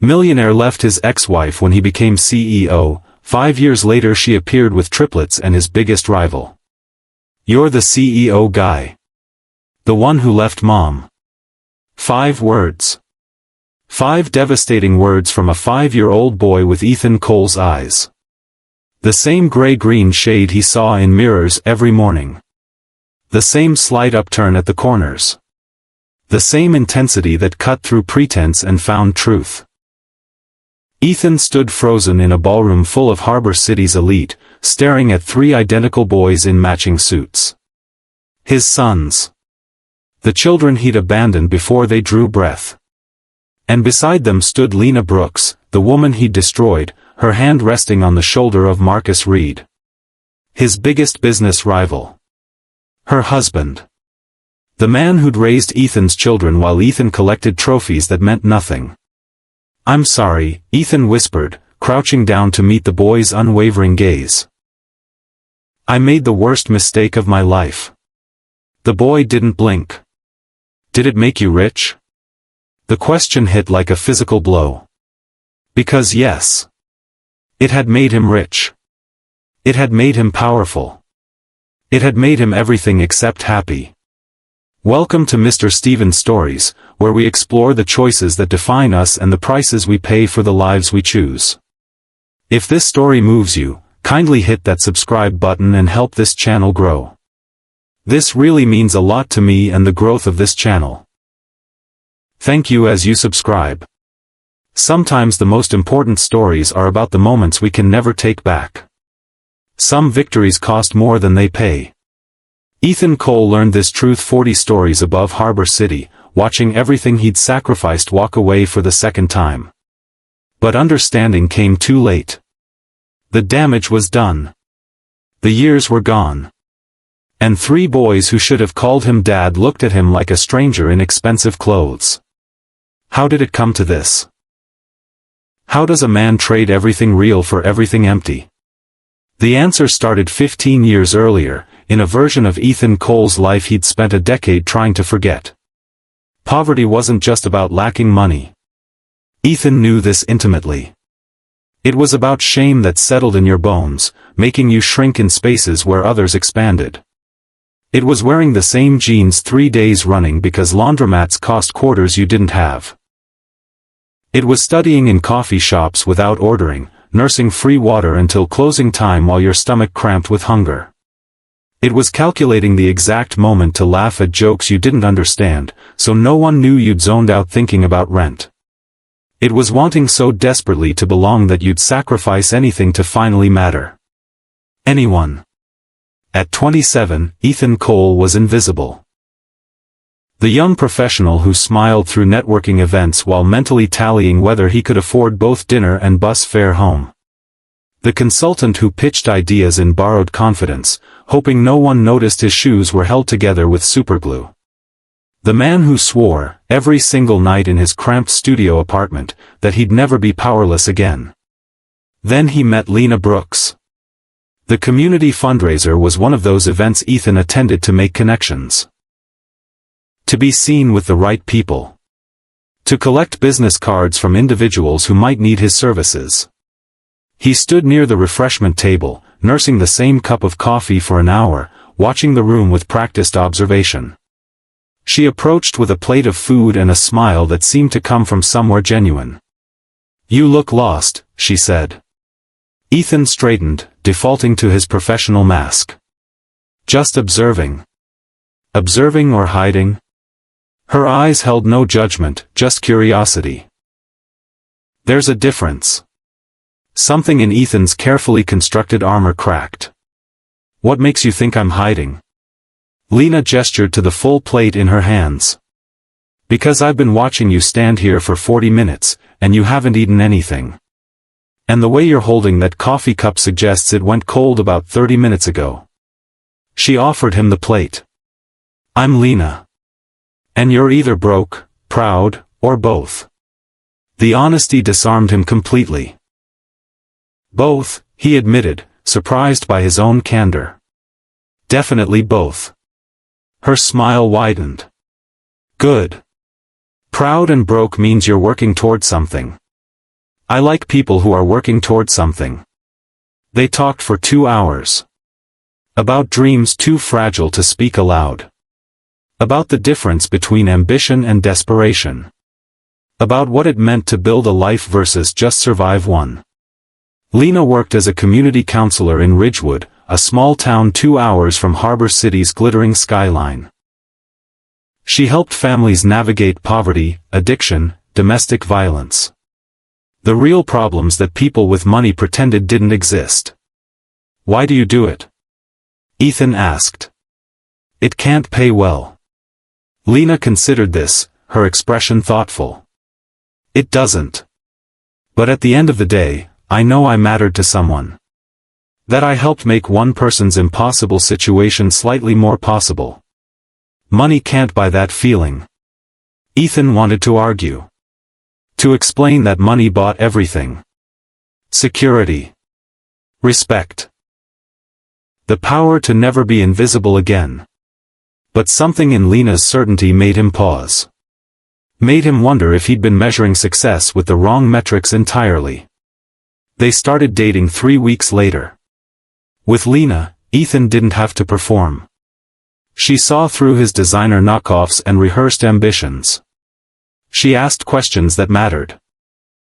Millionaire left his ex-wife when he became CEO. 5 years later she appeared with Triplets and his biggest rival. You're the CEO guy. The one who left mom. 5 words. 5 devastating words from a 5-year-old boy with Ethan Cole's eyes. The same gray-green shade he saw in mirrors every morning. The same slight upturn at the corners. The same intensity that cut through pretense and found truth. Ethan stood frozen in a ballroom full of Harbor City's elite, staring at 3 identical boys in matching suits. His sons. The children he'd abandoned before they drew breath. And beside them stood Lena Brooks, the woman he'd destroyed, her hand resting on the shoulder of Marcus Reed. His biggest business rival. Her husband. The man who'd raised Ethan's children while Ethan collected trophies that meant nothing. "I'm sorry," Ethan whispered, crouching down to meet the boy's unwavering gaze. "I made the worst mistake of my life." The boy didn't blink. "Did it make you rich?" The question hit like a physical blow. Because yes. It had made him rich. It had made him powerful. It had made him everything except happy. Welcome to Mr. Stevens Stories, where we explore the choices that define us and the prices we pay for the lives we choose. If this story moves you, kindly hit that subscribe button and help this channel grow. This really means a lot to me and the growth of this channel. Thank you as you subscribe. Sometimes the most important stories are about the moments we can never take back. Some victories cost more than they pay. Ethan Cole learned this truth 40 stories above Harbor City, watching everything he'd sacrificed walk away for the second time. But understanding came too late. The damage was done. The years were gone. And 3 boys who should have called him dad looked at him like a stranger in expensive clothes. How did it come to this? How does a man trade everything real for everything empty? The answer started 15 years earlier, in a version of Ethan Cole's life he'd spent a decade trying to forget. Poverty wasn't just about lacking money. Ethan knew this intimately. It was about shame that settled in your bones, making you shrink in spaces where others expanded. It was wearing the same jeans 3 days running because laundromats cost quarters you didn't have. It was studying in coffee shops without ordering, nursing free water until closing time while your stomach cramped with hunger. It was calculating the exact moment to laugh at jokes you didn't understand, so no one knew you'd zoned out thinking about rent. It was wanting so desperately to belong that you'd sacrifice anything to finally matter. Anyone. At 27, Ethan Cole was invisible. The young professional who smiled through networking events while mentally tallying whether he could afford both dinner and bus fare home. The consultant who pitched ideas in borrowed confidence, hoping no one noticed his shoes were held together with superglue. The man who swore, every single night in his cramped studio apartment, that he'd never be powerless again. Then he met Lena Brooks. The community fundraiser was one of those events Ethan attended to make connections. To be seen with the right people. To collect business cards from individuals who might need his services. He stood near the refreshment table, nursing the same cup of coffee for an hour, watching the room with practiced observation. She approached with a plate of food and a smile that seemed to come from somewhere genuine. "You look lost," she said. Ethan straightened, defaulting to his professional mask. "Just observing." Observing or hiding? Her eyes held no judgment, just curiosity. There's a difference. Something in Ethan's carefully constructed armor cracked. "What makes you think I'm hiding?" Lena gestured to the full plate in her hands. "Because I've been watching you stand here for 40 minutes, and you haven't eaten anything. And the way you're holding that coffee cup suggests it went cold about 30 minutes ago." She offered him the plate. "I'm Lena. And you're either broke, proud, or both." The honesty disarmed him completely. "Both," he admitted, surprised by his own candor. "Definitely both." Her smile widened. "Good. Proud and broke means you're working toward something. I like people who are working toward something. They talked for 2 hours. About dreams too fragile to speak aloud. About the difference between ambition and desperation. About what it meant to build a life versus just survive one. Lena worked as a community counselor in Ridgewood, a small town 2 hours from Harbor City's glittering skyline. She helped families navigate poverty, addiction, domestic violence. The real problems that people with money pretended didn't exist. "Why do you do it?" Ethan asked. "It can't pay well." Lena considered this, her expression thoughtful. "It doesn't. But at the end of the day, I know I mattered to someone. That I helped make one person's impossible situation slightly more possible. Money can't buy that feeling." Ethan wanted to argue. To explain that money bought everything. Security. Respect. The power to never be invisible again. But something in Lena's certainty made him pause. Made him wonder if he'd been measuring success with the wrong metrics entirely. They started dating 3 weeks later. With Lena, Ethan didn't have to perform. She saw through his designer knockoffs and rehearsed ambitions. She asked questions that mattered.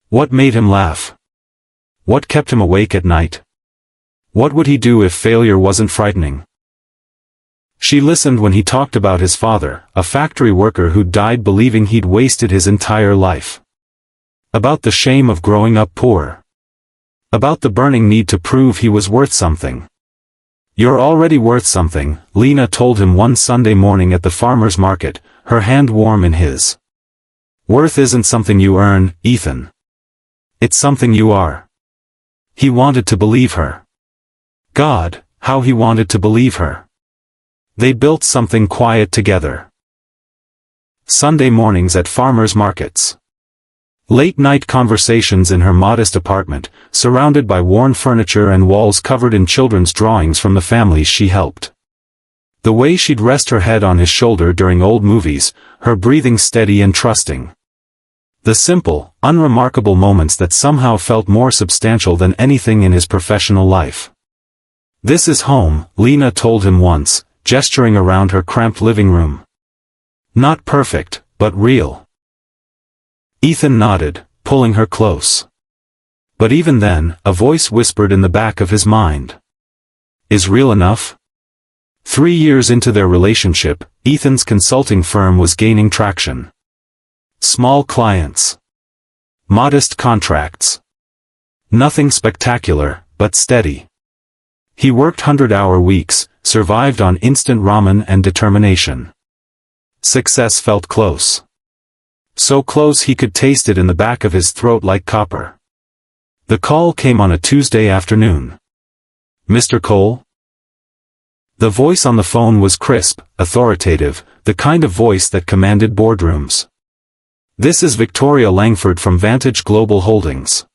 What made him laugh? What kept him awake at night? What would he do if failure wasn't frightening? She listened when he talked about his father, a factory worker who died believing he'd wasted his entire life. About the shame of growing up poor. About the burning need to prove he was worth something. "You're already worth something," Lena told him one Sunday morning at the farmer's market, her hand warm in his. "Worth isn't something you earn, Ethan. It's something you are." He wanted to believe her. God, how he wanted to believe her. They built something quiet together. Sunday mornings at farmers' markets. Late-night conversations in her modest apartment, surrounded by worn furniture and walls covered in children's drawings from the families she helped. The way she'd rest her head on his shoulder during old movies, her breathing steady and trusting. The simple, unremarkable moments that somehow felt more substantial than anything in his professional life. "This is home," Lena told him once, gesturing around her cramped living room. "Not perfect, but real." Ethan nodded, pulling her close. But even then, a voice whispered in the back of his mind. Is real enough? 3 years into their relationship, Ethan's consulting firm was gaining traction. Small clients. Modest contracts. Nothing spectacular, but steady. He worked 100-hour weeks, survived on instant ramen and determination. Success felt close. So close he could taste it in the back of his throat like copper. The call came on a Tuesday afternoon. "Mr. Cole?" The voice on the phone was crisp, authoritative, the kind of voice that commanded boardrooms. "This is Victoria Langford from Vantage Global Holdings.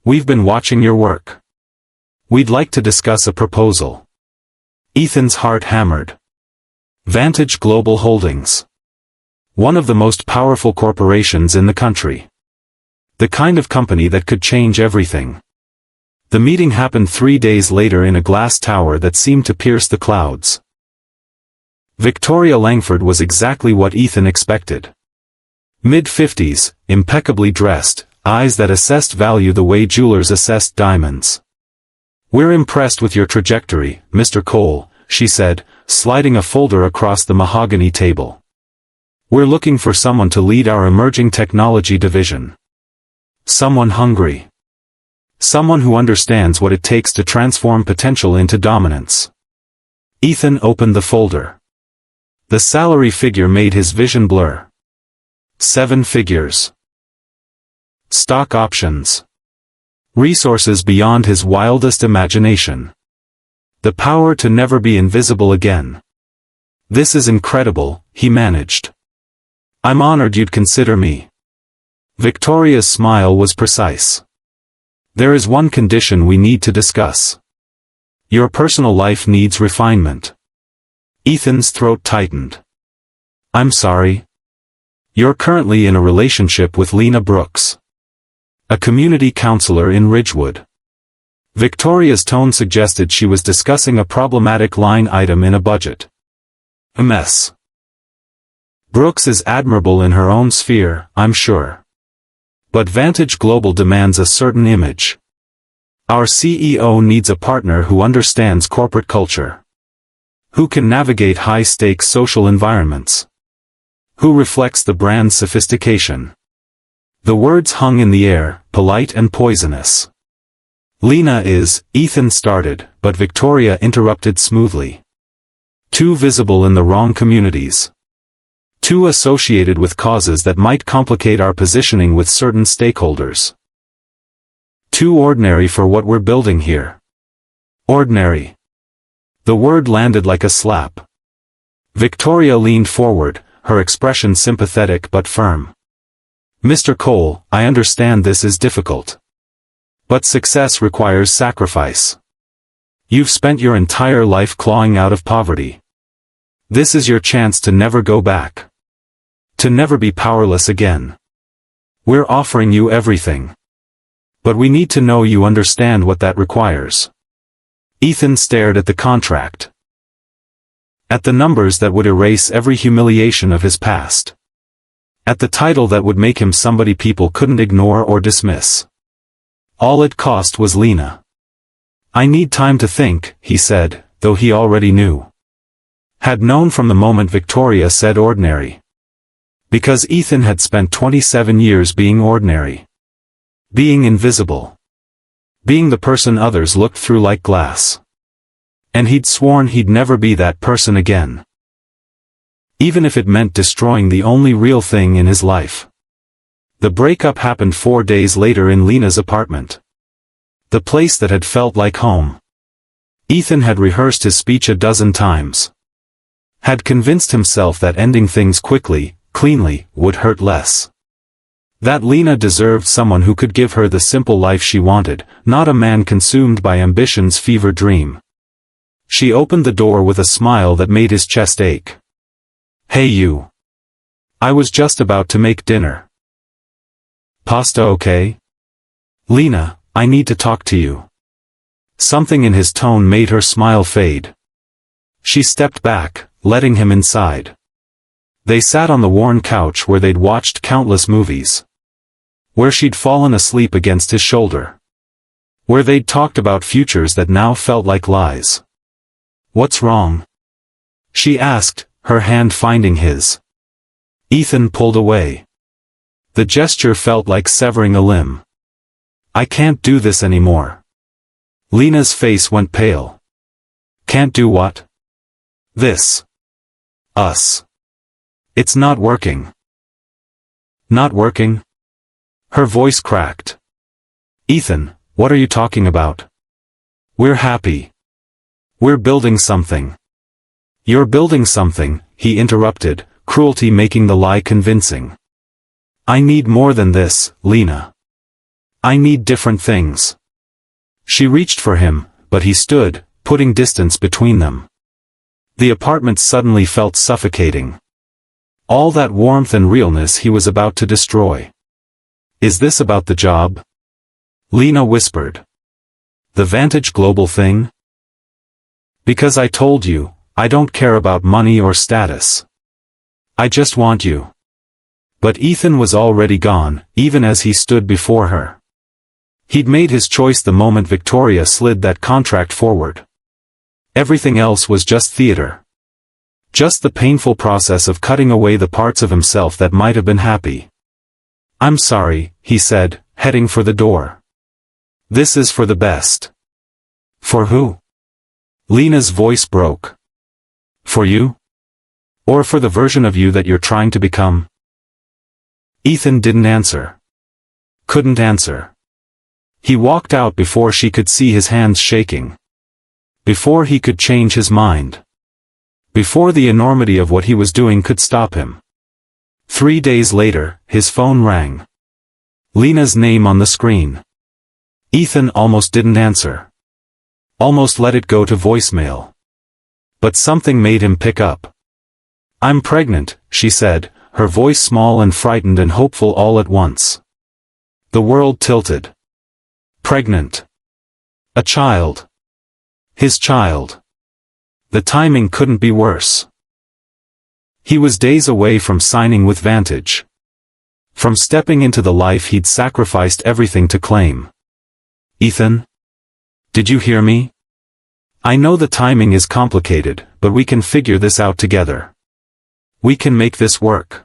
We've been watching your work. We'd like to discuss a proposal." Ethan's heart hammered. Vantage Global Holdings. One of the most powerful corporations in the country. The kind of company that could change everything. The meeting happened 3 days later in a glass tower that seemed to pierce the clouds. Victoria Langford was exactly what Ethan expected. Mid-50s, impeccably dressed, eyes that assessed value the way jewelers assessed diamonds. "We're impressed with your trajectory, Mr. Cole," she said, sliding a folder across the mahogany table. "We're looking for someone to lead our emerging technology division. Someone hungry. Someone who understands what it takes to transform potential into dominance." Ethan opened the folder. The salary figure made his vision blur. 7 figures. Stock options. Resources beyond his wildest imagination. The power to never be invisible again. "This is incredible," he managed. "I'm honored you'd consider me." Victoria's smile was precise. "There is one condition we need to discuss. Your personal life needs refinement." Ethan's throat tightened. "I'm sorry." "You're currently in a relationship with Lena Brooks. A community counselor in Ridgewood. Victoria's tone suggested she was discussing a problematic line item in a budget. A mess. Brooks is admirable in her own sphere, I'm sure. But Vantage Global demands a certain image. Our CEO needs a partner who understands corporate culture. Who can navigate high-stakes social environments. Who reflects the brand's sophistication. The words hung in the air, polite and poisonous. Lena is, Ethan started, but Victoria interrupted smoothly. Too visible in the wrong communities. Too associated with causes that might complicate our positioning with certain stakeholders. Too ordinary for what we're building here. Ordinary. The word landed like a slap. Victoria leaned forward, her expression sympathetic but firm. Mr. Cole, I understand this is difficult. But success requires sacrifice. You've spent your entire life clawing out of poverty. This is your chance to never go back. To never be powerless again. We're offering you everything. But we need to know you understand what that requires. Ethan stared at the contract. At the numbers that would erase every humiliation of his past. At the title that would make him somebody people couldn't ignore or dismiss. All it cost was Lena. I need time to think, he said, though he already knew. Had known from the moment Victoria said ordinary. Because Ethan had spent 27 years being ordinary. Being invisible. Being the person others looked through like glass. And he'd sworn he'd never be that person again. Even if it meant destroying the only real thing in his life. The breakup happened 4 days later in Lena's apartment. The place that had felt like home. Ethan had rehearsed his speech a dozen times. Had convinced himself that ending things quickly, cleanly, would hurt less. That Lena deserved someone who could give her the simple life she wanted, not a man consumed by ambition's fever dream. She opened the door with a smile that made his chest ache. Hey you. I was just about to make dinner. Pasta okay? Lena, I need to talk to you. Something in his tone made her smile fade. She stepped back, letting him inside. They sat on the worn couch where they'd watched countless movies. Where she'd fallen asleep against his shoulder. Where they'd talked about futures that now felt like lies. What's wrong? She asked, her hand finding his. Ethan pulled away. The gesture felt like severing a limb. I can't do this anymore. Lena's face went pale. Can't do what? This. Us. It's not working. Not working? Her voice cracked. Ethan, what are you talking about? We're happy. We're building something. You're building something, he interrupted, cruelty making the lie convincing. I need more than this, Lena. I need different things. She reached for him, but he stood, putting distance between them. The apartment suddenly felt suffocating. All that warmth and realness he was about to destroy. Is this about the job? Lena whispered. The Vantage Global thing? Because I told you, I don't care about money or status. I just want you. But Ethan was already gone, even as he stood before her. He'd made his choice the moment Victoria slid that contract forward. Everything else was just theater. Just the painful process of cutting away the parts of himself that might have been happy. I'm sorry, he said, heading for the door. This is for the best. For who? Lena's voice broke. For you? Or for the version of you that you're trying to become? Ethan didn't answer. Couldn't answer. He walked out before she could see his hands shaking. Before he could change his mind. Before the enormity of what he was doing could stop him. 3 days later, his phone rang. Lena's name on the screen. Ethan almost didn't answer. Almost let it go to voicemail. But something made him pick up. I'm pregnant, she said, her voice small and frightened and hopeful all at once. The world tilted. Pregnant. A child. His child. The timing couldn't be worse. He was days away from signing with Vantage. From stepping into the life he'd sacrificed everything to claim. Ethan? Did you hear me? I know the timing is complicated, but we can figure this out together. We can make this work.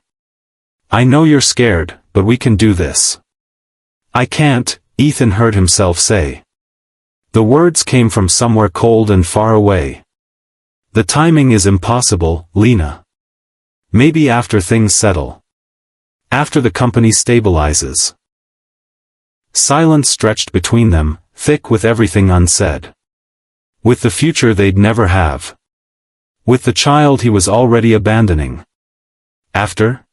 I know you're scared, but we can do this. I can't, Ethan heard himself say. The words came from somewhere cold and far away. The timing is impossible, Lena. Maybe after things settle. After the company stabilizes. Silence stretched between them, thick with everything unsaid. With the future they'd never have. With the child he was already abandoning. After?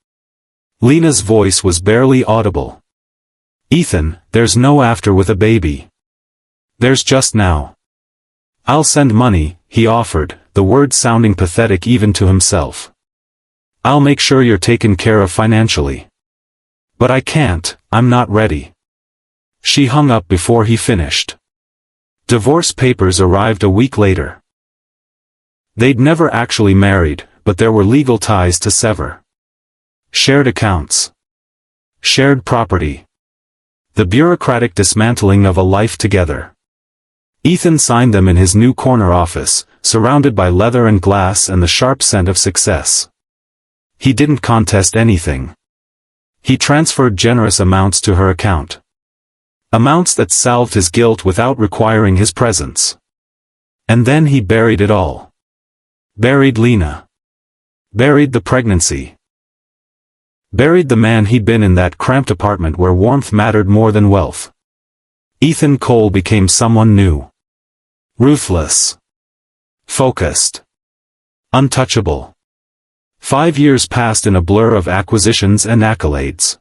Lena's voice was barely audible. Ethan, there's no after with a baby. There's just now. I'll send money, he offered, the words sounding pathetic even to himself. I'll make sure you're taken care of financially. But I can't, I'm not ready. She hung up before he finished. Divorce papers arrived a week later. They'd never actually married, but there were legal ties to sever. Shared accounts. Shared property. The bureaucratic dismantling of a life together. Ethan signed them in his new corner office, surrounded by leather and glass and the sharp scent of success. He didn't contest anything. He transferred generous amounts to her account. Amounts that salved his guilt without requiring his presence. And then he buried it all. Buried Lena. Buried the pregnancy. Buried the man he'd been in that cramped apartment where warmth mattered more than wealth. Ethan Cole became someone new. Ruthless. Focused. Untouchable. 5 years passed in a blur of acquisitions and accolades.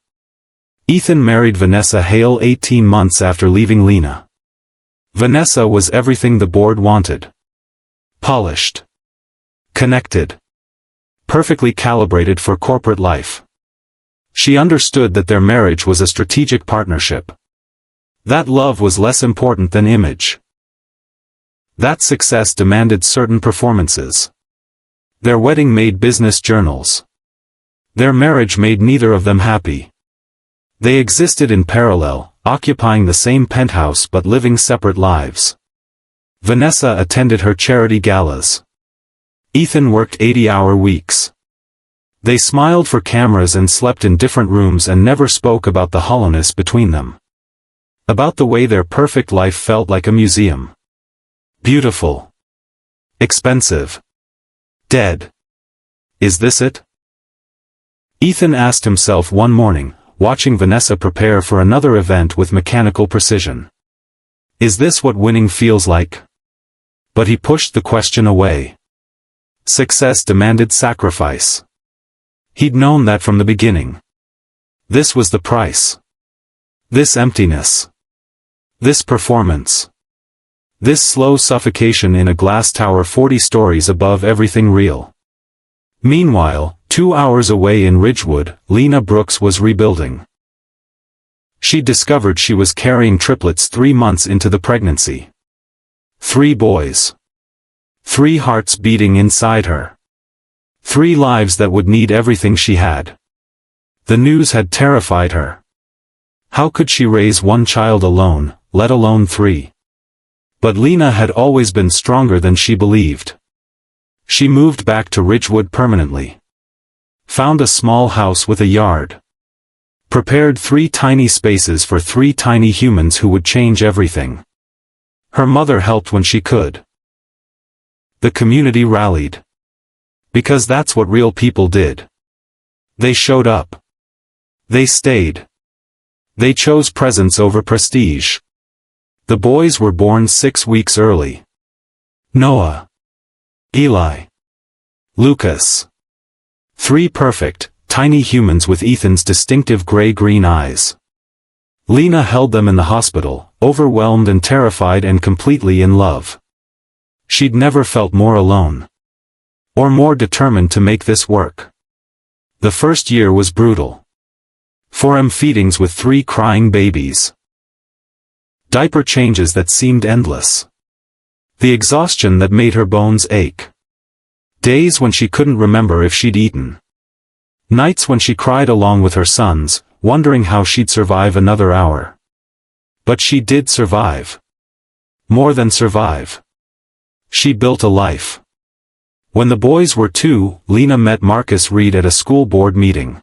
Ethan married Vanessa Hale 18 months after leaving Lena. Vanessa was everything the board wanted. Polished. Connected. Perfectly calibrated for corporate life. She understood that their marriage was a strategic partnership. That love was less important than image. That success demanded certain performances. Their wedding made business journals. Their marriage made neither of them happy. They existed in parallel, occupying the same penthouse but living separate lives. Vanessa attended her charity galas. Ethan worked 80-hour weeks. They smiled for cameras and slept in different rooms and never spoke about the hollowness between them. About the way their perfect life felt like a museum. Beautiful. Expensive. Dead. Is this it? Ethan asked himself one morning, watching Vanessa prepare for another event with mechanical precision. Is this what winning feels like? But he pushed the question away. Success demanded sacrifice. He'd known that from the beginning. This was the price. This emptiness. This performance. This slow suffocation in a glass tower 40 stories above everything real. Meanwhile, 2 hours away in Ridgewood, Lena Brooks was rebuilding. She discovered she was carrying triplets 3 months into the pregnancy. 3 boys. 3 hearts beating inside her. 3 lives that would need everything she had. The news had terrified her. How could she raise 1 child alone, let alone 3? But Lena had always been stronger than she believed. She moved back to Ridgewood permanently. Found a small house with a yard. Prepared 3 tiny spaces for 3 tiny humans who would change everything. Her mother helped when she could. The community rallied. Because that's what real people did. They showed up. They stayed. They chose presence over prestige. The boys were born 6 weeks early. Noah. Eli. Lucas. 3 perfect, tiny humans with Ethan's distinctive gray-green eyes. Lena held them in the hospital, overwhelmed and terrified and completely in love. She'd never felt more alone. Or more determined to make this work. The first year was brutal. 4M feedings with 3 crying babies. Diaper changes that seemed endless. The exhaustion that made her bones ache. Days when she couldn't remember if she'd eaten. Nights when she cried along with her sons, wondering how she'd survive another hour. But she did survive. More than survive. She built a life. When the boys were 2, Lena met Marcus Reed at a school board meeting.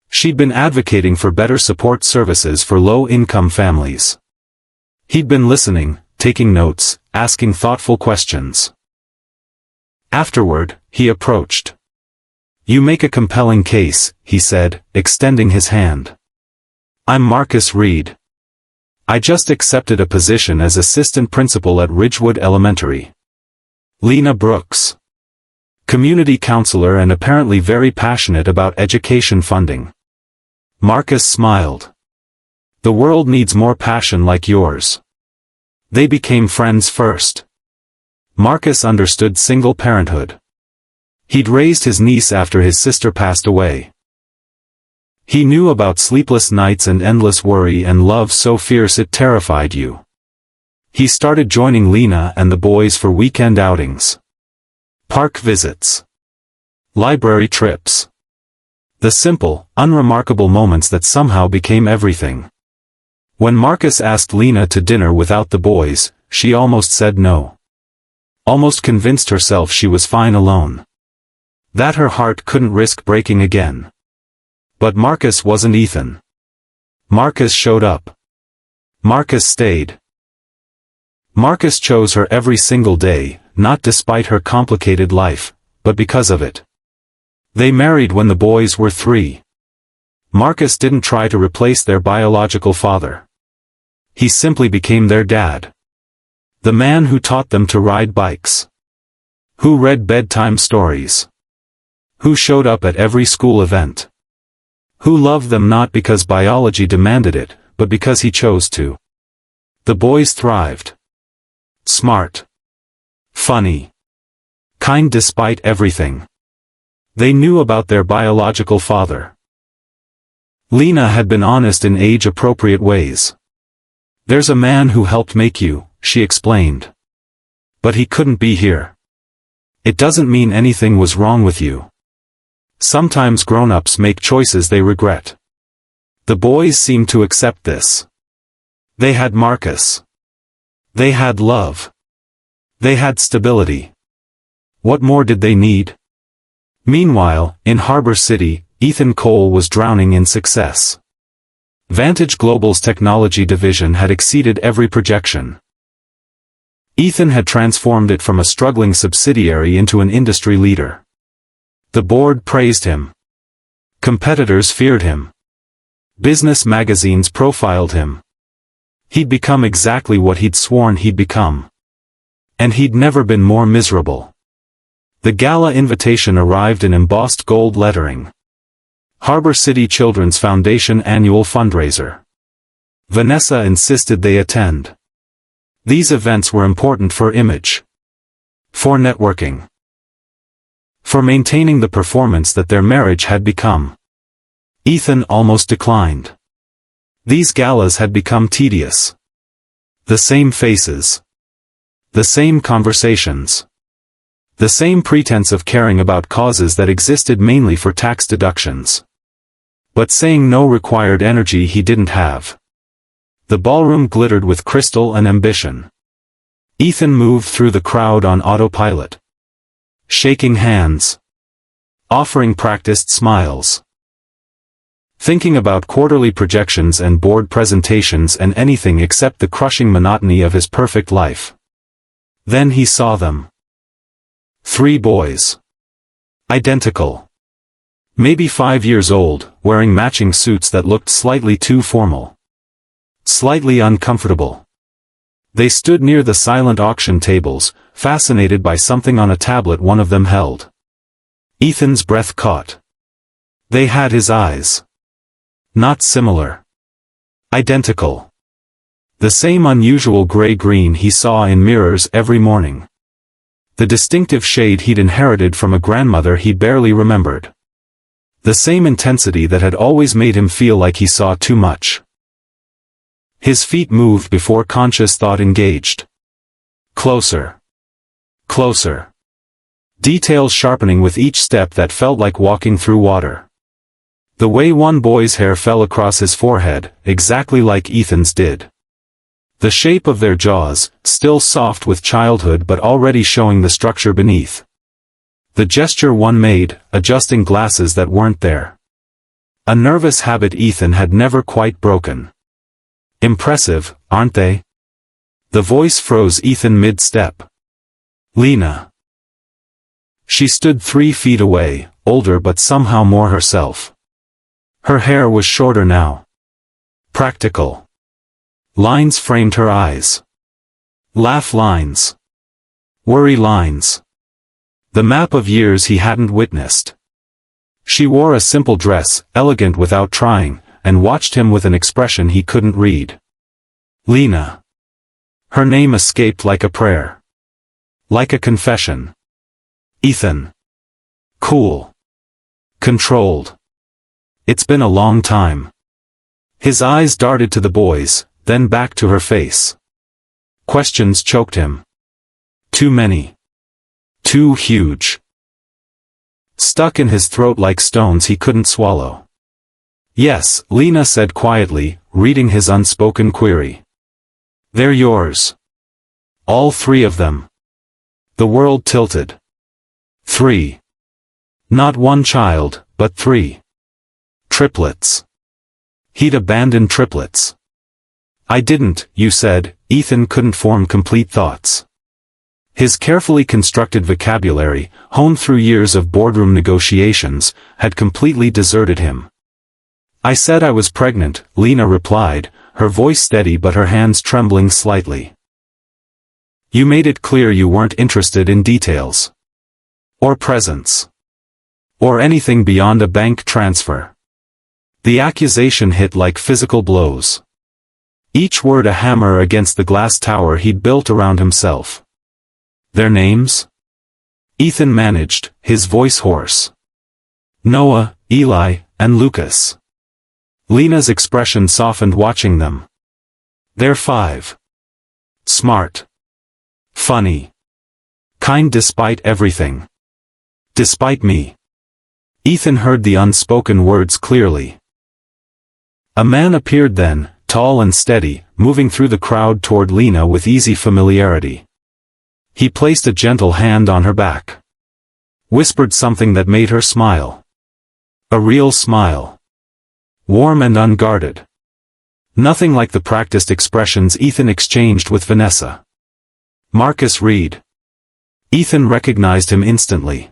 She'd been advocating for better support services for low-income families. He'd been listening, taking notes, asking thoughtful questions. Afterward, he approached. "You make a compelling case," he said, extending his hand. "I'm Marcus Reed. I just accepted a position as assistant principal at Ridgewood Elementary." Lena Brooks. Community counselor and apparently very passionate about education funding. Marcus smiled. "The world needs more passion like yours." They became friends first. Marcus understood single parenthood. He'd raised his niece after his sister passed away. He knew about sleepless nights and endless worry and love so fierce it terrified you. He started joining Lena and the boys for weekend outings. Park visits. Library trips. The simple, unremarkable moments that somehow became everything. When Marcus asked Lena to dinner without the boys, she almost said no. Almost convinced herself she was fine alone. That her heart couldn't risk breaking again. But Marcus wasn't Ethan. Marcus showed up. Marcus stayed. Marcus chose her every single day, not despite her complicated life, but because of it. They married when the boys were 3. Marcus didn't try to replace their biological father. He simply became their dad. The man who taught them to ride bikes. Who read bedtime stories. Who showed up at every school event. Who loved them not because biology demanded it, but because he chose to. The boys thrived. Smart. Funny. Kind despite everything. They knew about their biological father. Lena had been honest in age-appropriate ways. "There's a man who helped make you," she explained. "But he couldn't be here. It doesn't mean anything was wrong with you. Sometimes grown-ups make choices they regret." The boys seemed to accept this. They had Marcus. They had love. They had stability. What more did they need? Meanwhile, in Harbor City, Ethan Cole was drowning in success. Vantage Global's technology division had exceeded every projection. Ethan had transformed it from a struggling subsidiary into an industry leader. The board praised him. Competitors feared him. Business magazines profiled him. He'd become exactly what he'd sworn he'd become. And he'd never been more miserable. The gala invitation arrived in embossed gold lettering. Harbor City Children's Foundation Annual Fundraiser. Vanessa insisted they attend. These events were important for image. For networking. For maintaining the performance that their marriage had become. Ethan almost declined. These galas had become tedious. The same faces. The same conversations. The same pretense of caring about causes that existed mainly for tax deductions. But saying no required energy he didn't have. The ballroom glittered with crystal and ambition. Ethan moved through the crowd on autopilot. Shaking hands. Offering practiced smiles. Thinking about quarterly projections and board presentations and anything except the crushing monotony of his perfect life. Then he saw them. 3 boys. Identical. Maybe 5 years old, wearing matching suits that looked slightly too formal. Slightly uncomfortable. They stood near the silent auction tables, fascinated by something on a tablet one of them held. Ethan's breath caught. They had his eyes. Not similar. Identical. The same unusual gray-green he saw in mirrors every morning. The distinctive shade he'd inherited from a grandmother he barely remembered. The same intensity that had always made him feel like he saw too much. His feet moved before conscious thought engaged. Closer. Closer. Details sharpening with each step that felt like walking through water. The way one boy's hair fell across his forehead, exactly like Ethan's did. The shape of their jaws, still soft with childhood but already showing the structure beneath. The gesture one made, adjusting glasses that weren't there. A nervous habit Ethan had never quite broken. Impressive, aren't they? The voice froze Ethan mid-step. Lena. She stood 3 feet away, older but somehow more herself. Her hair was shorter now. Practical. Lines framed her eyes. Laugh lines. Worry lines. The map of years he hadn't witnessed. She wore a simple dress, elegant without trying, and watched him with an expression he couldn't read. Lena. Her name escaped like a prayer. Like a confession. Ethan. Cool. Controlled. It's been a long time. His eyes darted to the boys, then back to her face. Questions choked him. Too many. Too huge. Stuck in his throat like stones he couldn't swallow. Yes, Lena said quietly, reading his unspoken query. They're yours. All 3 of them. The world tilted. 3. Not 1 child, but 3. Triplets. He'd abandoned triplets. I didn't, you said. Ethan couldn't form complete thoughts. His carefully constructed vocabulary, honed through years of boardroom negotiations, had completely deserted him. I said I was pregnant, Lena replied, her voice steady but her hands trembling slightly. You made it clear you weren't interested in details. Or presents. Or anything beyond a bank transfer. The accusation hit like physical blows. Each word a hammer against the glass tower he'd built around himself. Their names? Ethan managed, his voice hoarse. Noah, Eli, and Lucas. Lena's expression softened watching them. They're 5. Smart. Funny. Kind despite everything. Despite me. Ethan heard the unspoken words clearly. A man appeared then, tall and steady, moving through the crowd toward Lena with easy familiarity. He placed a gentle hand on her back. Whispered something that made her smile. A real smile. Warm and unguarded. Nothing like the practiced expressions Ethan exchanged with Vanessa. Marcus Reed. Ethan recognized him instantly.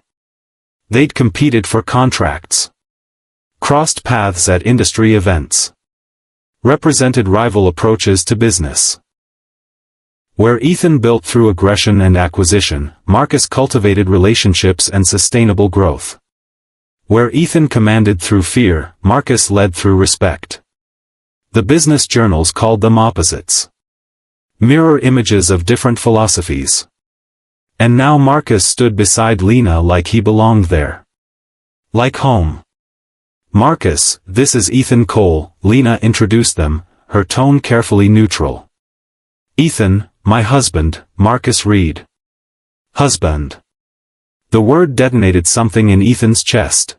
They'd competed for contracts. Crossed paths at industry events. Represented rival approaches to business. Where Ethan built through aggression and acquisition, Marcus cultivated relationships and sustainable growth. Where Ethan commanded through fear, Marcus led through respect. The business journals called them opposites. Mirror images of different philosophies. And now Marcus stood beside Lena like he belonged there. Like home. Marcus, this is Ethan Cole, Lena introduced them, her tone carefully neutral. Ethan, my husband, Marcus Reed. Husband. The word detonated something in Ethan's chest.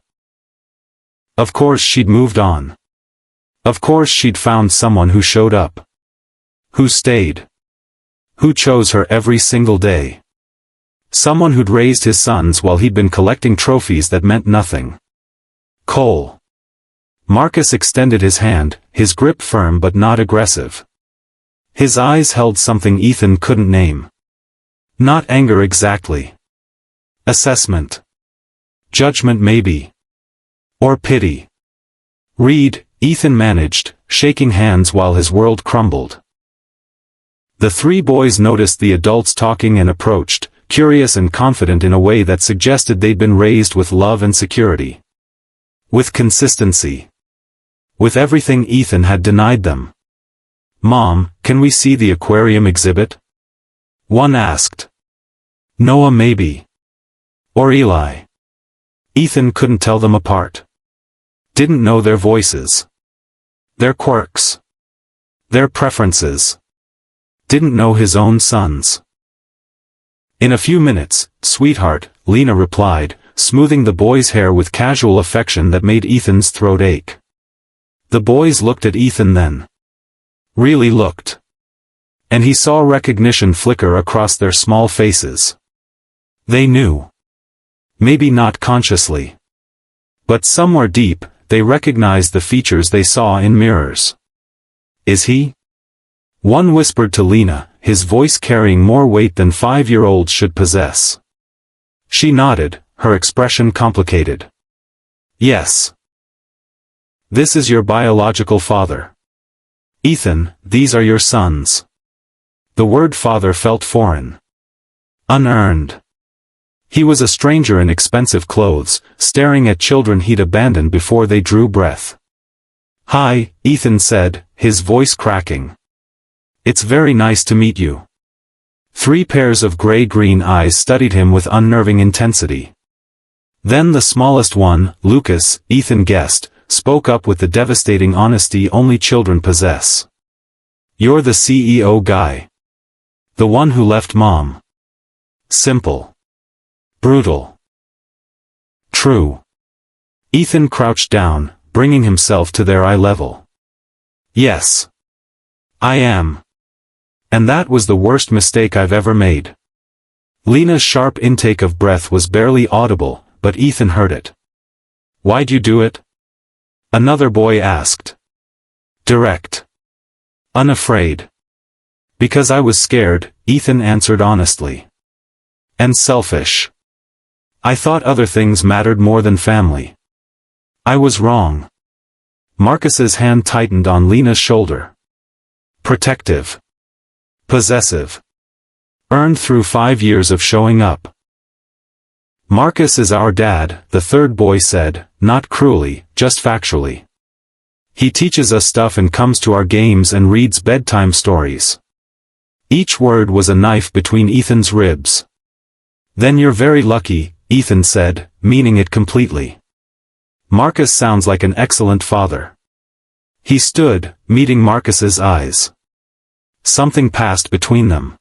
Of course she'd moved on. Of course she'd found someone who showed up. Who stayed. Who chose her every single day. Someone who'd raised his sons while he'd been collecting trophies that meant nothing. Cole. Marcus extended his hand, his grip firm but not aggressive. His eyes held something Ethan couldn't name. Not anger exactly. Assessment. Judgment maybe. Or pity. Reed, Ethan managed, shaking hands while his world crumbled. The 3 boys noticed the adults talking and approached, curious and confident in a way that suggested they'd been raised with love and security. With consistency. With everything Ethan had denied them. Mom, can we see the aquarium exhibit? One asked. Noah maybe. Or Eli. Ethan couldn't tell them apart. Didn't know their voices. Their quirks. Their preferences. Didn't know his own sons. In a few minutes, sweetheart, Lena replied, smoothing the boy's hair with casual affection that made Ethan's throat ache. The boys looked at Ethan then. Really looked. And he saw recognition flicker across their small faces. They knew. Maybe not consciously. But somewhere deep, they recognized the features they saw in mirrors. Is he? One whispered to Lena, his voice carrying more weight than 5-year-olds should possess. She nodded, her expression complicated. Yes. This is your biological father. Ethan, these are your sons. The word father felt foreign. Unearned. He was a stranger in expensive clothes, staring at children he'd abandoned before they drew breath. Hi, Ethan said, his voice cracking. It's very nice to meet you. 3 pairs of gray-green eyes studied him with unnerving intensity. Then the smallest one, Lucas, Ethan guessed, spoke up with the devastating honesty only children possess. You're the CEO guy. The one who left mom. Simple. Brutal. True. Ethan crouched down, bringing himself to their eye level. Yes. I am. And that was the worst mistake I've ever made. Lena's sharp intake of breath was barely audible, but Ethan heard it. Why'd you do it? Another boy asked. Direct. Unafraid. Because I was scared, Ethan answered honestly. And selfish. I thought other things mattered more than family. I was wrong. Marcus's hand tightened on Lena's shoulder. Protective. Possessive. Earned through 5 years of showing up. Marcus is our dad, the third boy said, not cruelly, just factually. He teaches us stuff and comes to our games and reads bedtime stories. Each word was a knife between Ethan's ribs. Then you're very lucky, Ethan said, meaning it completely. Marcus sounds like an excellent father. He stood, meeting Marcus's eyes. Something passed between them.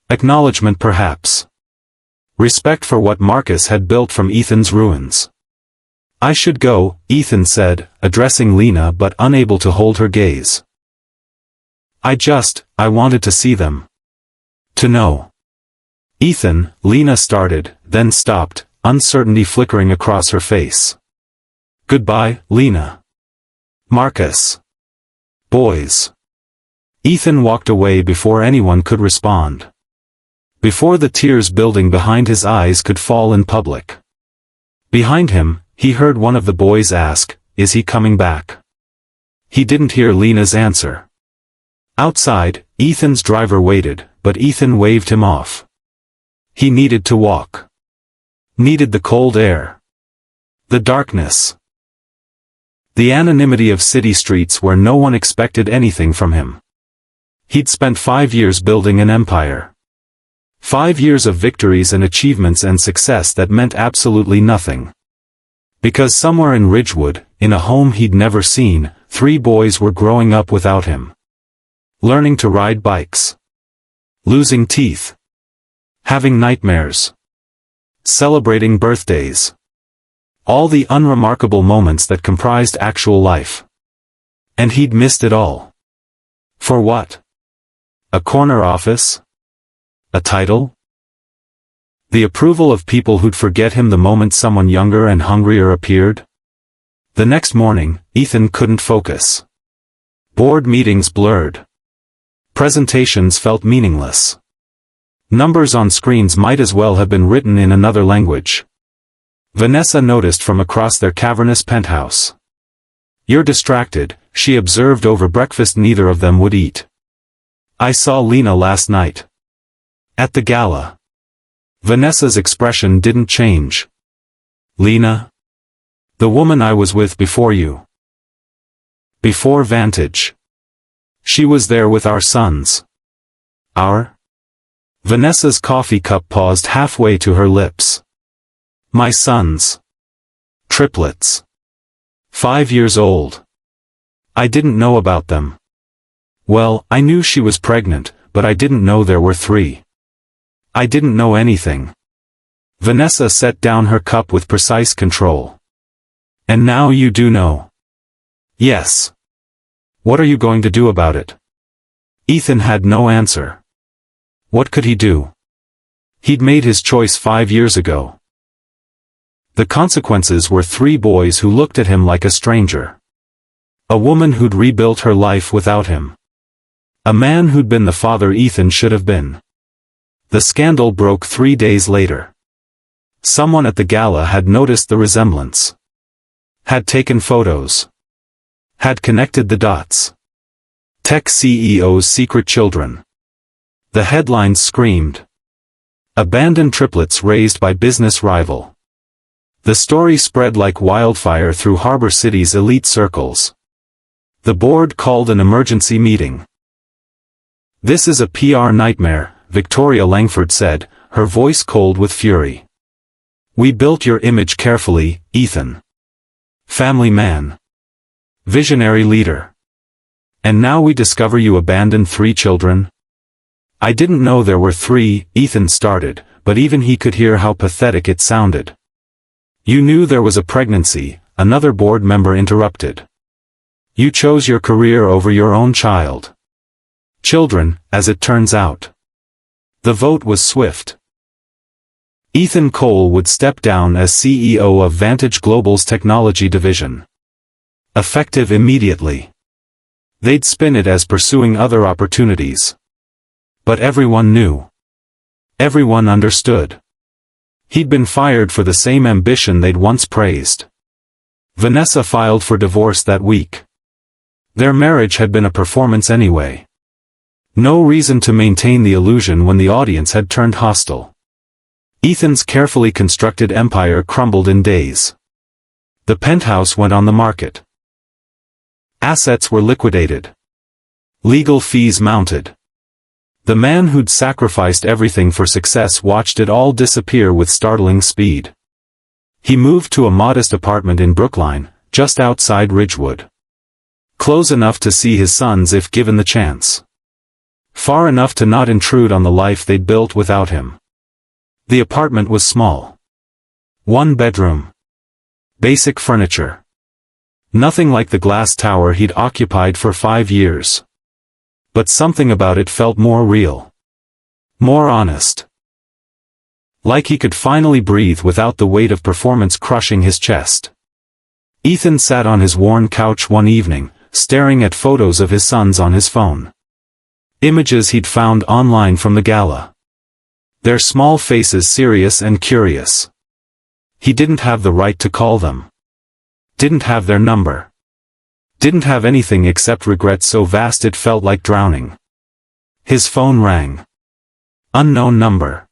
Acknowledgement perhaps. Respect for what Marcus had built from Ethan's ruins. I should go, Ethan said, addressing Lena but unable to hold her gaze. I wanted to see them. To know. Ethan, Lena started, then stopped, uncertainty flickering across her face. Goodbye, Lena. Marcus. Boys. Ethan walked away before anyone could respond. Before the tears building behind his eyes could fall in public. Behind him, he heard one of the boys ask, is he coming back? He didn't hear Lena's answer. Outside, Ethan's driver waited, but Ethan waved him off. He needed to walk. Needed the cold air. The darkness. The anonymity of city streets where no one expected anything from him. He'd spent 5 years building an empire. 5 years of victories and achievements and success that meant absolutely nothing. Because somewhere in Ridgewood, in a home he'd never seen, 3 boys were growing up without him. Learning to ride bikes. Losing teeth. Having nightmares. Celebrating birthdays. All the unremarkable moments that comprised actual life. And he'd missed it all. For what? A corner office? A title? The approval of people who'd forget him the moment someone younger and hungrier appeared? The next morning, Ethan couldn't focus. Board meetings blurred. Presentations felt meaningless. Numbers on screens might as well have been written in another language. Vanessa noticed from across their cavernous penthouse. You're distracted, she observed over breakfast neither of them would eat. I saw Lena last night. At the gala. Vanessa's expression didn't change. Lena? The woman I was with before you. Before Vantage. She was there with our sons. Our? Vanessa's coffee cup paused halfway to her lips. My sons. Triplets. 5 years old. I didn't know about them. Well, I knew she was pregnant, but I didn't know there were 3. I didn't know anything. Vanessa set down her cup with precise control. And now you do know. Yes. What are you going to do about it? Ethan had no answer. What could he do? He'd made his choice 5 years ago. The consequences were 3 boys who looked at him like a stranger. A woman who'd rebuilt her life without him. A man who'd been the father Ethan should have been. The scandal broke 3 days later. Someone at the gala had noticed the resemblance. Had taken photos. Had connected the dots. Tech CEO's secret children. The headlines screamed. Abandoned triplets raised by business rival. The story spread like wildfire through Harbor City's elite circles. The board called an emergency meeting. "This is a PR nightmare," Victoria Langford said, her voice cold with fury. "We built your image carefully, Ethan. Family man. Visionary leader. And now we discover you abandoned 3 children?" "I didn't know there were 3, Ethan started, but even he could hear how pathetic it sounded. "You knew there was a pregnancy," another board member interrupted. "You chose your career over your own child." Children, as it turns out. The vote was swift. Ethan Cole would step down as CEO of Vantage Global's technology division. Effective immediately. They'd spin it as pursuing other opportunities. But everyone knew. Everyone understood. He'd been fired for the same ambition they'd once praised. Vanessa filed for divorce that week. Their marriage had been a performance anyway. No reason to maintain the illusion when the audience had turned hostile. Ethan's carefully constructed empire crumbled in days. The penthouse went on the market. Assets were liquidated. Legal fees mounted. The man who'd sacrificed everything for success watched it all disappear with startling speed. He moved to a modest apartment in Brookline, just outside Ridgewood. Close enough to see his sons if given the chance. Far enough to not intrude on the life they'd built without him. The apartment was small. 1 bedroom. Basic furniture. Nothing like the glass tower he'd occupied for 5 years. But something about it felt more real. More honest. Like he could finally breathe without the weight of performance crushing his chest. Ethan sat on his worn couch one evening, staring at photos of his sons on his phone. Images he'd found online from the gala. Their small faces serious and curious. He didn't have the right to call them. Didn't have their number. Didn't have anything except regret so vast it felt like drowning. His phone rang. Unknown number.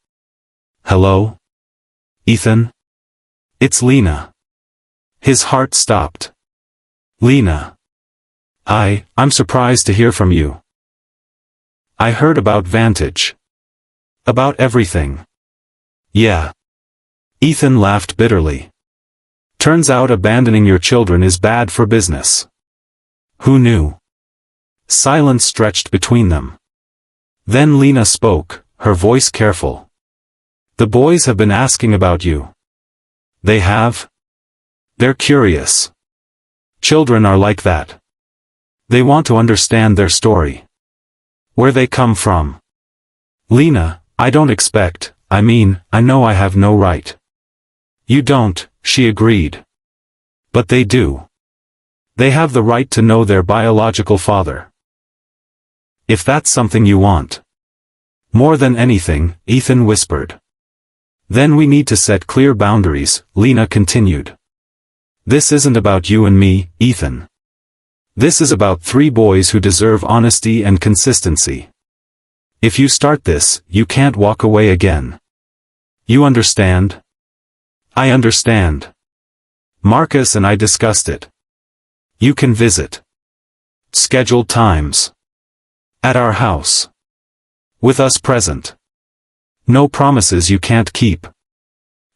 "Hello? Ethan? It's Lena." His heart stopped. "Lena. I'm surprised to hear from you. I heard about Vantage. About everything." "Yeah." Ethan laughed bitterly. "Turns out abandoning your children is bad for business." "Who knew?" Silence stretched between them. Then Lena spoke, her voice careful. "The boys have been asking about you." "They have?" "They're curious. Children are like that. They want to understand their story. Where they come from." "Lena, I don't expect, I know I have no right." "You don't," she agreed. "But they do. They have the right to know their biological father. If that's something you want." "More than anything," Ethan whispered. "Then we need to set clear boundaries," Lena continued. "This isn't about you and me, Ethan. This is about 3 boys who deserve honesty and consistency. If you start this, you can't walk away again. You understand?" "I understand. Marcus and I discussed it. You can visit. Scheduled times. At our house. With us present. No promises you can't keep.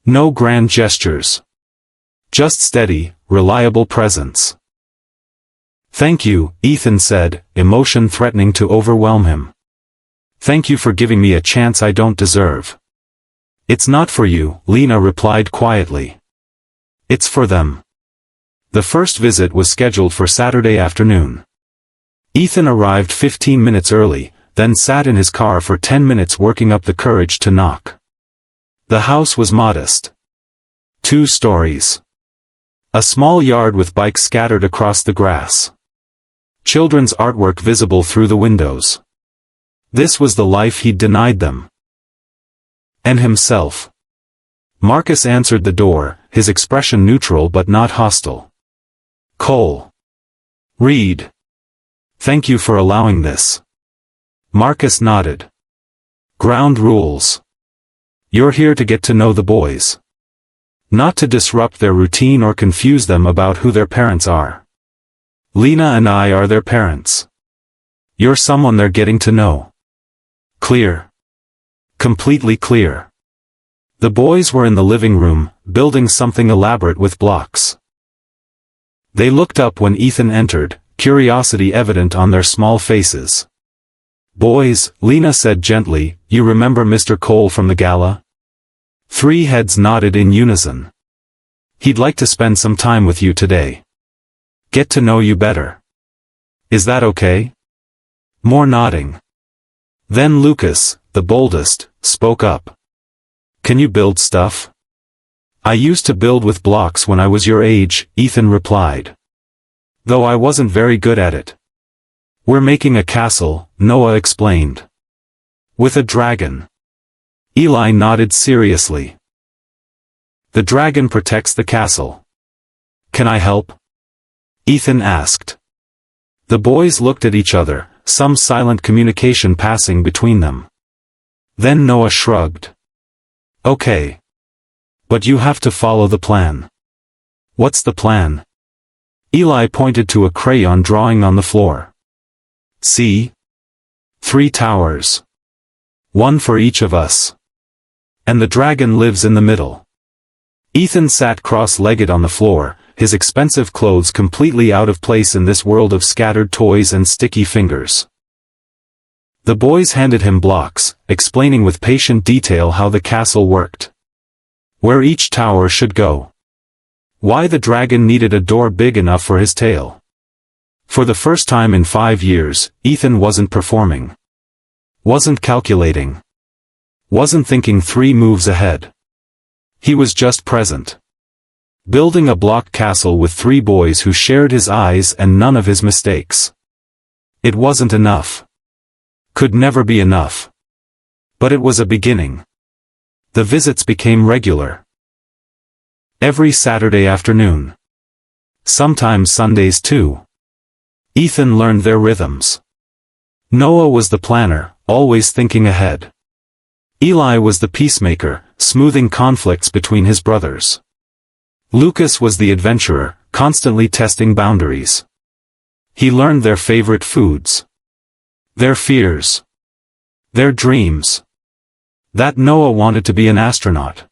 No grand gestures. Just steady, reliable presence. Thank you, Ethan said, emotion threatening to overwhelm him. Thank you for giving me a chance I don't deserve. It's not for you, Lena replied quietly. It's for them. The first visit was scheduled for Saturday afternoon. Ethan arrived 15 minutes early, then sat in his car for 10 minutes working up the courage to knock. The house was modest. 2 stories. A small yard with bikes scattered across the grass. Children's artwork visible through the windows. This was the life he'd denied them. And himself. Marcus answered the door, his expression neutral but not hostile. Cole. Reed. Thank you for allowing this. Marcus nodded. Ground rules. You're here to get to know the boys. Not to disrupt their routine or confuse them about who their parents are. Lena and I are their parents. You're someone they're getting to know. Clear. Completely clear. The boys were in the living room, building something elaborate with blocks. They looked up when Ethan entered, curiosity evident on their small faces. Boys, Lena said gently, you remember Mr. Cole from the gala? 3 heads nodded in unison. He'd like to spend some time with you today. Get to know you better. Is that okay? More nodding. Then Lucas, the boldest, spoke up. Can you build stuff? I used to build with blocks when I was your age, Ethan replied. Though I wasn't very good at it. We're making a castle, Noah explained. With a dragon. Eli nodded seriously. The dragon protects the castle. Can I help? Ethan asked. The boys looked at each other, some silent communication passing between them. Then Noah shrugged. Okay. But you have to follow the plan. What's the plan? Eli pointed to a crayon drawing on the floor. See? 3 towers. 1 for each of us. And the dragon lives in the middle. Ethan sat cross-legged on the floor, his expensive clothes completely out of place in this world of scattered toys and sticky fingers. The boys handed him blocks, explaining with patient detail how the castle worked. Where each tower should go. Why the dragon needed a door big enough for his tail. For the first time in 5 years, Ethan wasn't performing. Wasn't calculating. Wasn't thinking 3 moves ahead. He was just present. Building a block castle with 3 boys who shared his eyes and none of his mistakes. It wasn't enough. Could never be enough. But it was a beginning. The visits became regular. Every Saturday afternoon. Sometimes Sundays too. Ethan learned their rhythms. Noah was the planner, always thinking ahead. Eli was the peacemaker, smoothing conflicts between his brothers. Lucas was the adventurer, constantly testing boundaries. He learned their favorite foods. Their fears. Their dreams. That Noah wanted to be an astronaut.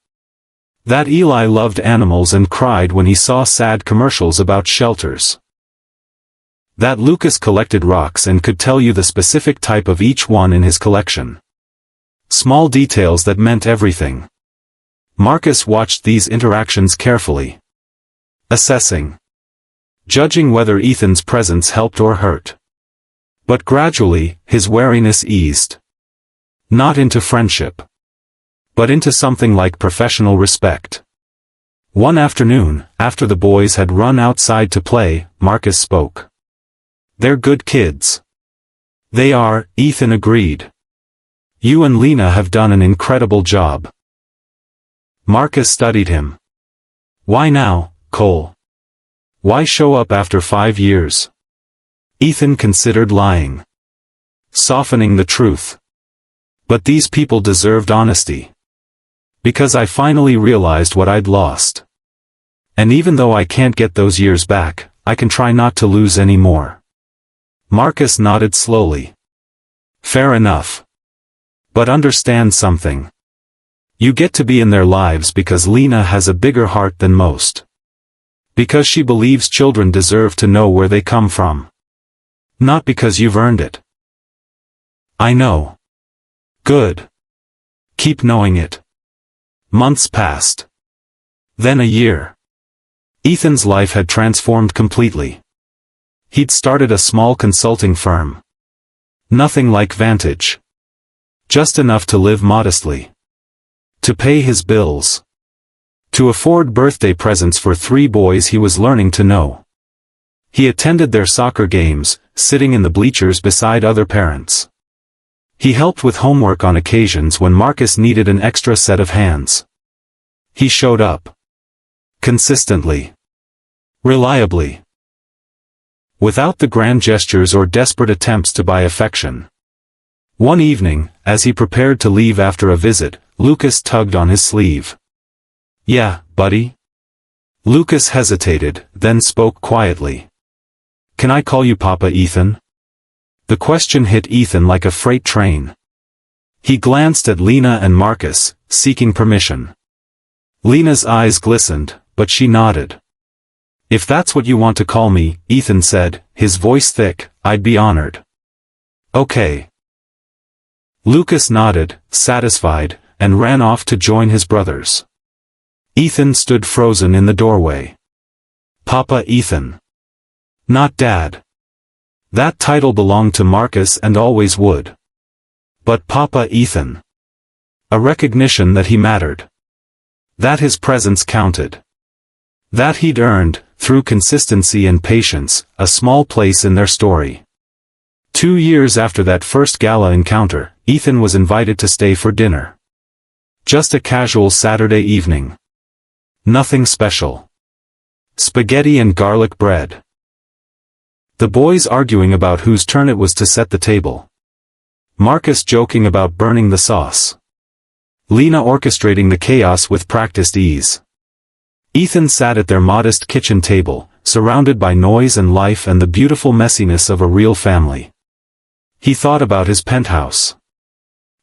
That Eli loved animals and cried when he saw sad commercials about shelters. That Lucas collected rocks and could tell you the specific type of each one in his collection. Small details that meant everything. Marcus watched these interactions carefully. Assessing. Judging whether Ethan's presence helped or hurt. But gradually, his wariness eased. Not into friendship. But into something like professional respect. One afternoon, after the boys had run outside to play, Marcus spoke. They're good kids. They are, Ethan agreed. You and Lena have done an incredible job. Marcus studied him. Why now, Cole? Why show up after 5 years? Ethan considered lying. Softening the truth. But these people deserved honesty. Because I finally realized what I'd lost. And even though I can't get those years back, I can try not to lose any more. Marcus nodded slowly. Fair enough. But understand something. You get to be in their lives because Lena has a bigger heart than most. Because she believes children deserve to know where they come from. Not because you've earned it. I know. Good. Keep knowing it. Months passed. Then a year. Ethan's life had transformed completely. He'd started a small consulting firm. Nothing like Vantage. Just enough to live modestly. To pay his bills. To afford birthday presents for 3 boys he was learning to know. He attended their soccer games, sitting in the bleachers beside other parents. He helped with homework on occasions when Marcus needed an extra set of hands. He showed up. Consistently. Reliably. Without the grand gestures or desperate attempts to buy affection. One evening, as he prepared to leave after a visit, Lucas tugged on his sleeve. "Yeah, buddy?" Lucas hesitated, then spoke quietly. "Can I call you Papa, Ethan?" The question hit Ethan like a freight train. He glanced at Lena and Marcus, seeking permission. Lena's eyes glistened, but she nodded. "If that's what you want to call me," Ethan said, his voice thick, "I'd be honored." "Okay." Lucas nodded, satisfied, and ran off to join his brothers. Ethan stood frozen in the doorway. Papa Ethan. Not Dad. That title belonged to Marcus and always would. But Papa Ethan. A recognition that he mattered. That his presence counted. That he'd earned, through consistency and patience, a small place in their story. 2 years after that first gala encounter, Ethan was invited to stay for dinner. Just a casual Saturday evening. Nothing special. Spaghetti and garlic bread. The boys arguing about whose turn it was to set the table. Marcus joking about burning the sauce. Lena orchestrating the chaos with practiced ease. Ethan sat at their modest kitchen table, surrounded by noise and life and the beautiful messiness of a real family. He thought about his penthouse.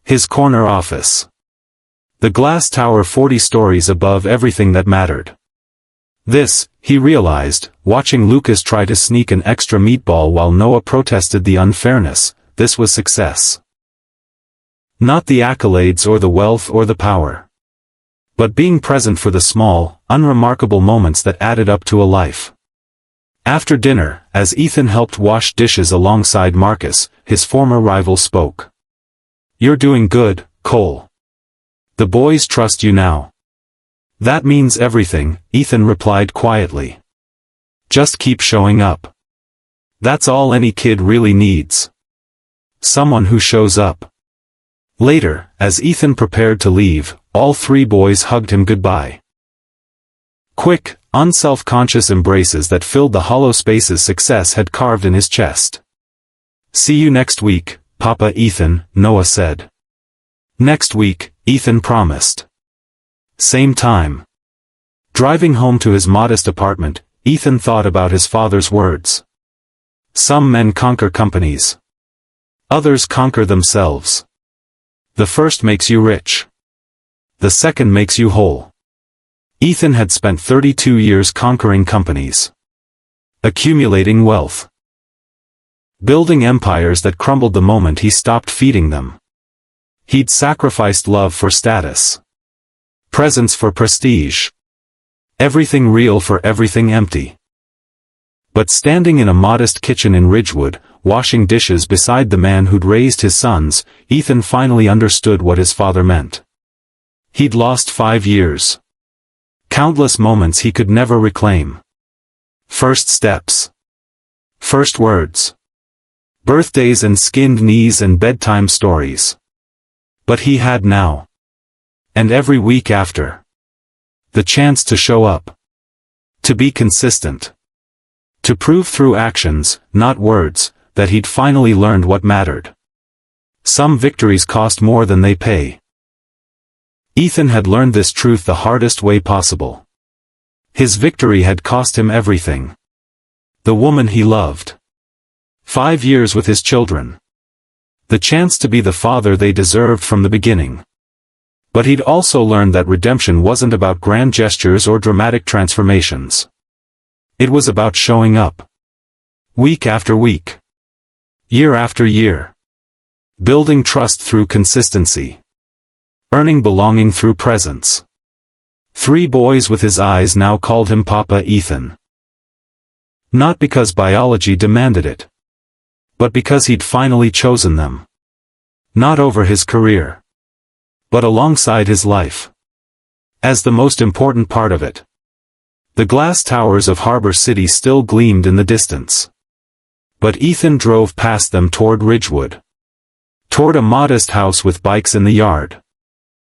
His corner office. The glass tower 40 stories above everything that mattered. This, he realized, watching Lucas try to sneak an extra meatball while Noah protested the unfairness, this was success. Not the accolades or the wealth or the power. But being present for the small, unremarkable moments that added up to a life. After dinner, as Ethan helped wash dishes alongside Marcus, his former rival spoke. "You're doing good, Cole. The boys trust you now." "That means everything," Ethan replied quietly. "Just keep showing up. That's all any kid really needs. Someone who shows up." Later, as Ethan prepared to leave, all 3 boys hugged him goodbye. Quick, unself-conscious embraces that filled the hollow spaces success had carved in his chest. "See you next week, Papa Ethan," Noah said. Next week, Ethan promised. Same time. Driving home to his modest apartment, Ethan thought about his father's words. Some men conquer companies. Others conquer themselves. The first makes you rich. The second makes you whole. Ethan had spent 32 years conquering companies. Accumulating wealth. Building empires that crumbled the moment he stopped feeding them. He'd sacrificed love for status. Presence for prestige. Everything real for everything empty. But standing in a modest kitchen in Ridgewood, washing dishes beside the man who'd raised his sons, Ethan finally understood what his father meant. He'd lost 5 years. Countless moments he could never reclaim. First steps. First words. Birthdays and skinned knees and bedtime stories. But he had now. And every week after. The chance to show up. To be consistent. To prove through actions, not words, that he'd finally learned what mattered. Some victories cost more than they pay. Ethan had learned this truth the hardest way possible. His victory had cost him everything. The woman he loved. 5 years with his children. The chance to be the father they deserved from the beginning. But he'd also learned that redemption wasn't about grand gestures or dramatic transformations. It was about showing up. Week after week. Year after year. Building trust through consistency. Earning belonging through presence. 3 boys with his eyes now called him Papa Ethan. Not because biology demanded it, but because he'd finally chosen them. Not over his career, but alongside his life. As the most important part of it. The glass towers of Harbor City still gleamed in the distance. But Ethan drove past them toward Ridgewood. Toward a modest house with bikes in the yard.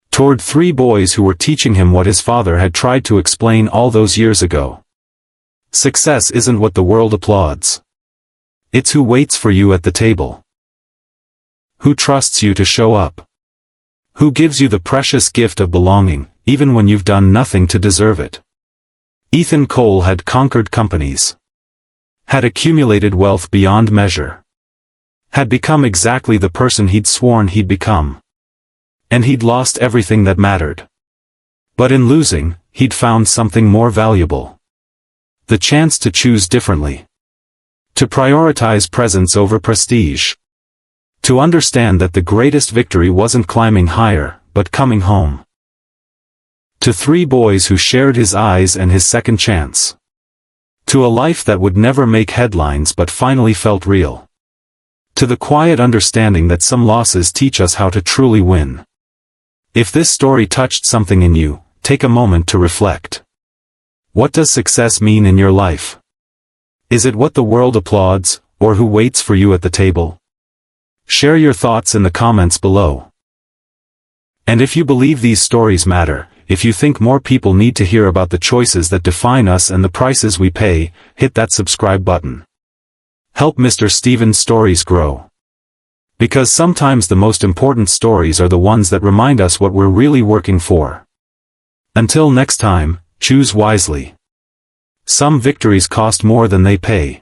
Toward 3 boys who were teaching him what his father had tried to explain all those years ago. Success isn't what the world applauds. It's who waits for you at the table. Who trusts you to show up. Who gives you the precious gift of belonging, even when you've done nothing to deserve it. Ethan Cole had conquered companies. Had accumulated wealth beyond measure. Had become exactly the person he'd sworn he'd become. And he'd lost everything that mattered. But in losing, he'd found something more valuable. The chance to choose differently. To prioritize presence over prestige. To understand that the greatest victory wasn't climbing higher, but coming home. To 3 boys who shared his eyes and his second chance. To a life that would never make headlines but finally felt real. To the quiet understanding that some losses teach us how to truly win. If this story touched something in you, take a moment to reflect. What does success mean in your life? Is it what the world applauds, or who waits for you at the table? Share your thoughts in the comments below. And if you believe these stories matter, if you think more people need to hear about the choices that define us and the prices we pay, hit that subscribe button. Help Mr. Steven's stories grow. Because sometimes the most important stories are the ones that remind us what we're really working for. Until next time, choose wisely. Some victories cost more than they pay.